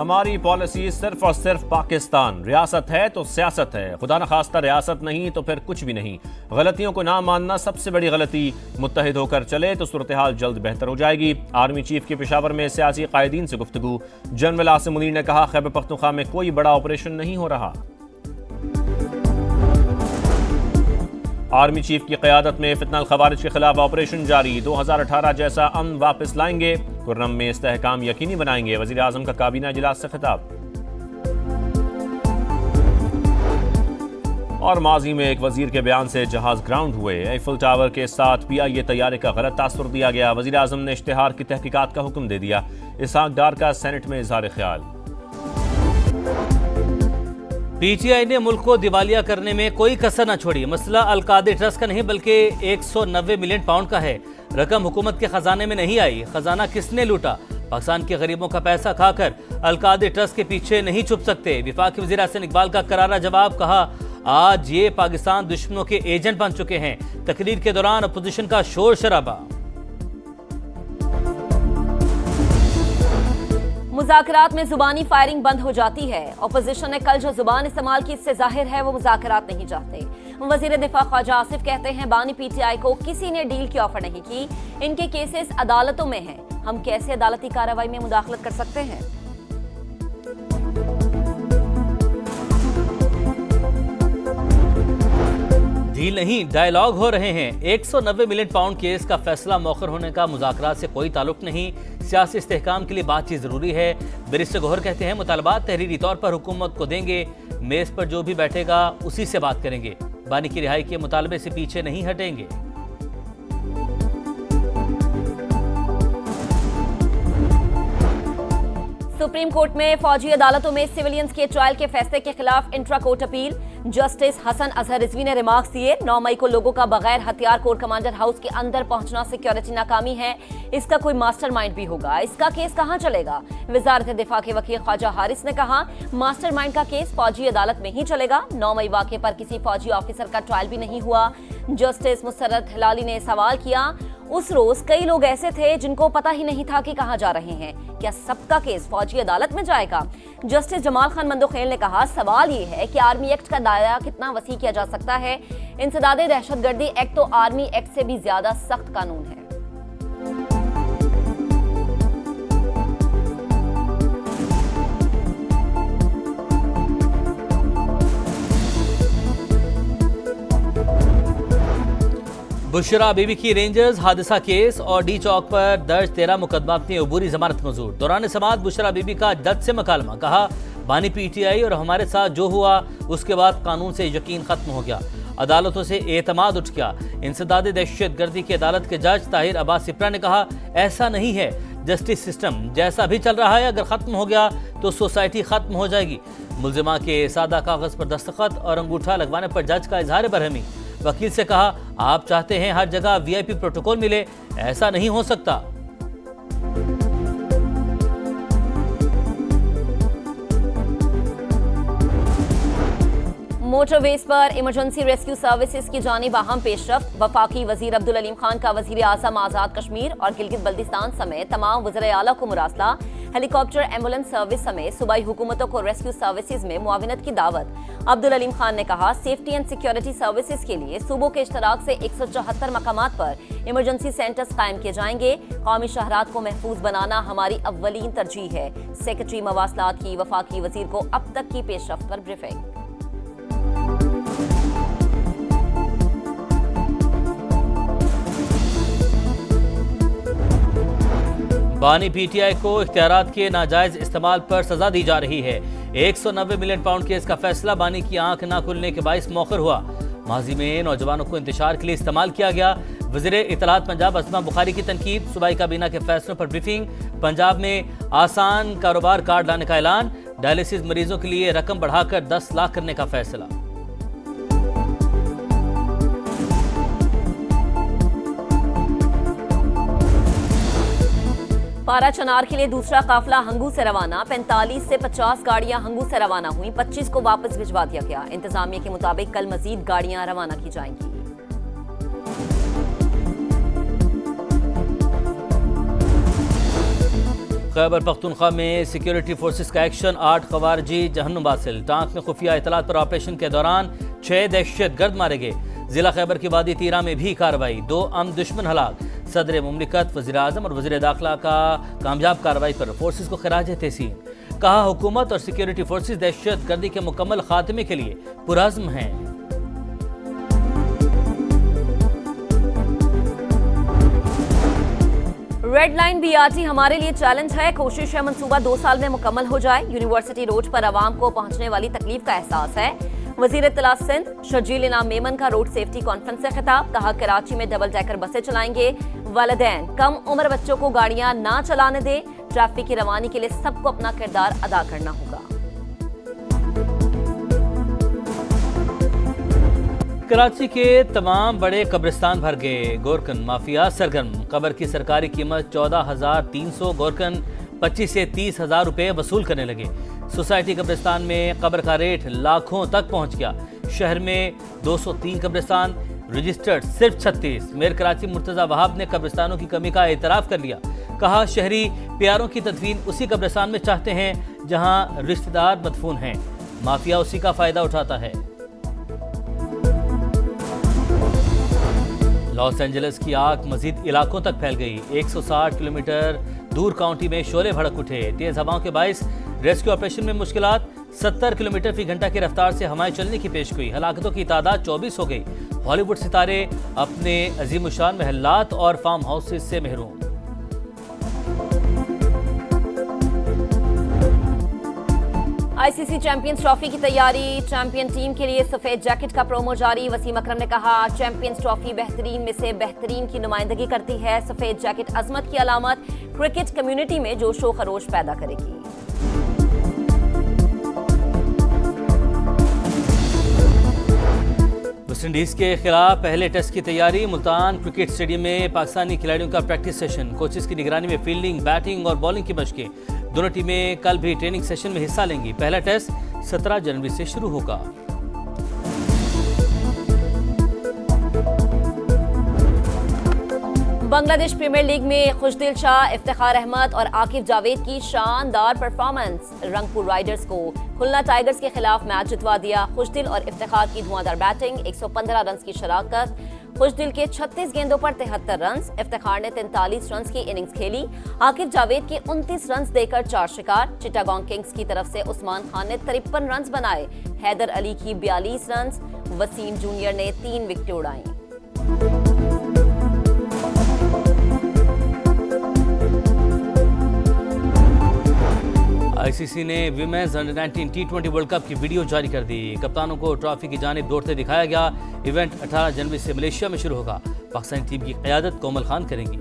हमारी पॉलिसी सिर्फ और सिर्फ पाकिस्तान। रियासत है तो सियासत है, खुदा न खास्ता रियासत नहीं तो फिर कुछ भी नहीं। गलतियों को ना मानना सबसे बड़ी गलती। मुत्तहिद होकर चले तो सूरत हाल जल्द बेहतर हो जाएगी। आर्मी चीफ के पेशावर में सियासी कायदीन से गुफ्तगू। जनरल आसिम मुनीर ने कहा, खैबर पख्तूनख्वा में कोई बड़ा ऑपरेशन नहीं हो रहा। आर्मी चीफ की क़यादत में फितनल खवारिज के खिलाफ ऑपरेशन जारी। 2018 जैसा अमन वापस लाएंगे। कुर्रम में इस्तेहकाम यकीनी बनाएंगे। वज़ीर आज़म का काबीना इजलास से खिताब। और माजी में एक वजीर के बयान से जहाज ग्राउंड हुए। एफिल टावर के साथ PIA तैयारे का गलत तासुर दिया गया। वज़ीर आज़म ने इश्तिहार की तहकीकात का हुक्म दे दिया। इसहाक डार का सेनेट में इज़हार ख्याल। PTI ने मुल्क को दिवालिया करने में कोई कसर न छोड़ी। मसला अलकादे ट्रस्ट का नहीं बल्कि 190 मिलियन पाउंड का है। रकम हुकूमत के खजाने में नहीं आई। खजाना किसने लूटा? पाकिस्तान के गरीबों का पैसा खाकर अलकादे ट्रस्ट के पीछे नहीं छुप सकते। वफाकी वज़ीर हसन इकबाल का करारा जवाब। कहा, आज ये पाकिस्तान दुश्मनों के एजेंट बन चुके हैं। तकरीर के दौरान अपोजिशन का शोर शराबा। मुज़ाकरात में जुबानी फायरिंग बंद हो जाती है। अपोजिशन ने कल जो जुबान इस्तेमाल की, इससे जाहिर है वो मुज़ाकरात नहीं चाहते। वज़ीर दिफा ख्वाजा आसिफ कहते हैं, बानी PTI को किसी ने डील की ऑफर नहीं की। इनके केसेस अदालतों में हैं। हम कैसे अदालती कार्रवाई में मुदाखलत कर सकते हैं? डील नहीं, डायलॉग हो रहे हैं। 190 मिलियन पाउंड केस का फैसला मौखर होने का मुज़ाकरात से कोई ताल्लुक नहीं। सियासी इस्तेहकाम के लिए बातचीत जरूरी है। बैरिस्टर गौहर कहते हैं, मुतालबात तहरीरी तौर पर हुकूमत को देंगे। मेज पर जो भी बैठेगा उसी से बात करेंगे। बानी की रिहाई के मुतालबे से पीछे नहीं हटेंगे। सुप्रीम कोर्ट में फौजी अदालतों में सिविलियंस के ट्रायल के फैसले के खिलाफ intra court appeal. Justice Hasan Azhar Rizvi ने रिमार्क्स दिए। 9 मई को लोगों का बगैर हथियार कोर कमांडर हाउस के अंदर पहुंचना सिक्योरिटी नाकामी है। इसका कोई मास्टरमाइंड भी होगा। इसका केस कहां चलेगा? वजारत दिफा के वकील ख्वाजा हारिस ने कहा, मास्टरमाइंड का केस फौजी अदालत में ही चलेगा। 9 मई वाक़े पर किसी फौजी ऑफिसर का ट्रायल भी नहीं हुआ। जस्टिस मुसर्रत हिलाली ने सवाल किया, उस रोज कई लोग ऐसे थे जिनको पता ही नहीं था कि कहां जा रहे हैं। क्या सबका केस फौजी अदालत में जाएगा? जस्टिस जमाल खान मंदोखेल ने कहा, सवाल ये है कि आर्मी एक्ट का दायरा कितना वसी किया जा सकता है। इंसदादे दहशतगर्दी एक्ट तो आर्मी एक्ट से भी ज्यादा सख्त कानून है। बुशरा बीबी की रेंजर्स हादसा केस और डी चौक पर दर्ज 13 मुकदमा अपनी अबूरी जमानत मंजूर। दौरान समाअत बुशरा बीबी का जज से मकालमा। कहा, बानी PTI और हमारे साथ जो हुआ उसके बाद कानून से यकीन खत्म हो गया। अदालतों से एतमाद उठ गया। इंसदादे दहशतगर्दी की अदालत के जज ताहिर अब्बास सिप्रा ने कहा, ऐसा नहीं है। जस्टिस सिस्टम जैसा भी चल रहा है, अगर खत्म हो गया तो सोसाइटी खत्म हो जाएगी। मुल्जिमा के सादा कागज पर दस्तखत और अंगूठा लगवाने पर जज का इजहार बरहमी। वकील से कहा, आप चाहते हैं हर जगह VIP प्रोटोकॉल मिले, ऐसा नहीं हो सकता। मोटरवेज पर इमरजेंसी रेस्क्यू सर्विसेज की जानिब अहम पेशरफ्त। वफाकी वजीर अब्दुल अलीम खान का वजीर आज़म आज़ाद कश्मीर और गिलगित बल्तिस्तान समेत तमाम वज़ीर आला को मुरासला। हेलीकॉप्टर एम्बुलेंस सर्विस समेत सूबाई हुकूमतों को रेस्क्यू सर्विसेज में मुआविनत की दावत। अब्दुल अलीम खान ने कहा, सेफ्टी एंड सिक्योरिटी सर्विसेज के लिए सूबों के इश्तराक से 174 मकामात पर इमरजेंसी सेंटर्स कायम किए जाएंगे। कौमी शहरात को महफूज बनाना हमारी अव्वलीन तरजीह है। सेक्रेटरी मवासलात की वफाकी वजीर को अब तक की पेशरफ्त पर ब्रीफिंग। बानी PTI को इख्तियारात के नाजायज इस्तेमाल पर सजा दी जा रही है। 190 मिलियन पाउंड केस का फैसला बानी की आंख न खुलने के बाइस मौखर हुआ। माजी में नौजवानों को इंतशार के लिए इस्तेमाल किया गया। वज़ीर इत्तलात पंजाब असमा बुखारी की तनकीद। सूबाई काबीना के फैसलों पर ब्रीफिंग। पंजाब में आसान कारोबार कार्ड लाने का ऐलान। डायलिसिस मरीजों के लिए रकम बढ़ाकर 10 लाख करने का फैसला। पारा चनार के लिए दूसरा काफिला हंगू से रवाना। 45 से 50 गाड़ियां हंगू से रवाना हुई। 25 को वापस भिजवा दिया गया। इंतजामिया के मुताबिक कल मजीद गाड़ियां रवाना की जाएंगी। खैबर पख्तूनख्वा में सिक्योरिटी फोर्सेस का एक्शन, 8 खवारजी जहन्नुम वासिल। टांक में खुफिया इतलात पर ऑपरेशन के दौरान 6 दहशतगर्द मारे गए। जिला खैबर की वादी तीरा में भी कार्रवाई, 2 अम दुश्मन हलाक। सदर मुमलिकत, वज़ीर आज़म और वज़ीर दाखिला का कामयाब कार्रवाई पर फोर्सेस को खराज तहसीन। कहा हुकूमत और सिक्योरिटी फोर्सेस दहशत गर्दी के मुकम्मल खात्मे के लिए पुरज़्म हैं। रेड लाइन बीआरटी हमारे लिए चैलेंज है। कोशिश है मंसूबा 2 साल में मुकम्मल हो जाए। यूनिवर्सिटी रोड पर आवाम को पहुंचने वाली तकलीफ का एहसास है। वजीर इत्तला सिंध शर्जील इनाम मेमन का रोड सेफ्टी कॉन्फ्रेंस से खिताब। कहा कराची में डबल डेकर बसें चलाएंगे। वालिदैन कम उम्र बच्चों को गाड़ियां ना चलाने दें। ट्रैफिक की रवानी के लिए सबको अपना किरदार अदा करना होगा। कराची के तमाम बड़े कब्रिस्तान भर गए। गोरकन माफिया सरगर्म। कब्र की सरकारी कीमत 14,300, गोरकन 25 से 30,000 रुपए वसूल करने लगे। सोसाइटी कब्रिस्तान में कब्र का रेट लाखों तक पहुंच गया। शहर में 203 कब्रिस्तान, रजिस्टर्ड सिर्फ 36। मेयर कराची मुर्तजा वहाब ने कब्रिस्तानों की कमी का एतराफ़ कर लिया। कहा शहरी प्यारों की तदफीन उसी कब्रिस्तान में चाहते हैं जहां रिश्तेदार मदफून हैं। माफिया उसी का फायदा उठाता है। लॉस एंजलिस की आग मजीद इलाकों तक फैल गई। 160 किलोमीटर दूर काउंटी में शोले भड़क उठे। तेज हवाओं के बायस रेस्क्यू ऑपरेशन में मुश्किलात। 70 किलोमीटर फी घंटा की रफ्तार से हवाएं चलने की पेशगोई। हलाकतों की तादाद 24 हो गई। हॉलीवुड सितारे अपने अजीमुशान महलात और फार्म हाउसेस से महरूम। आईसीसी चैंपियंस ट्रॉफी की तैयारी। चैंपियन टीम के लिए सफेद जैकेट का प्रोमो जारी। वसीम अकरम ने कहा चैंपियंस ट्रॉफी बेहतरीन में से बेहतरीन की नुमाइंदगी करती है। सफेद जैकेट अजमत की अलामत, क्रिकेट कम्युनिटी में जोशो खरोश पैदा करेगी। वेस्टइंडीज के खिलाफ पहले टेस्ट की तैयारी। मुल्तान क्रिकेट स्टेडियम में पाकिस्तानी खिलाड़ियों का प्रैक्टिस सेशन। कोचेस की निगरानी में फील्डिंग, बैटिंग और बॉलिंग की मशकें। दोनों टीमें कल भी ट्रेनिंग सेशन में हिस्सा लेंगी। पहला टेस्ट 17 जनवरी से शुरू होगा। बांग्लादेश प्रीमियर लीग में खुशदिल शाह, इफ्तिखार अहमद और आकिब जावेद की शानदार परफॉर्मेंस। रंगपुर राइडर्स को खुलना टाइगर्स के खिलाफ मैच जितवा दिया। खुशदिल और इफ्तिखार की धुआंधार बैटिंग, 115 रन की शराकत। खुशदिल के 36 गेंदों पर 73 रन, इफ्तिखार ने 43 रन की इनिंग्स खेली। आकिब जावेद के 29 रन देकर 4 शिकार। चिटागोंग किंग्स की तरफ से उस्मान खान ने 53 रन बनाए। हैदर अली की 42 रन, वसीम जूनियर ने 3 विकेटें उड़ाई। आईसीसी ने women's under-19 T20 world cup की वीडियो जारी कर दी। कप्तानों को ट्रॉफी की जानिब दौड़ते दिखाया गया। इवेंट 18 जनवरी से मलेशिया में शुरू होगा। पाकिस्तानी टीम की क़यादत कोमल खान करेंगी।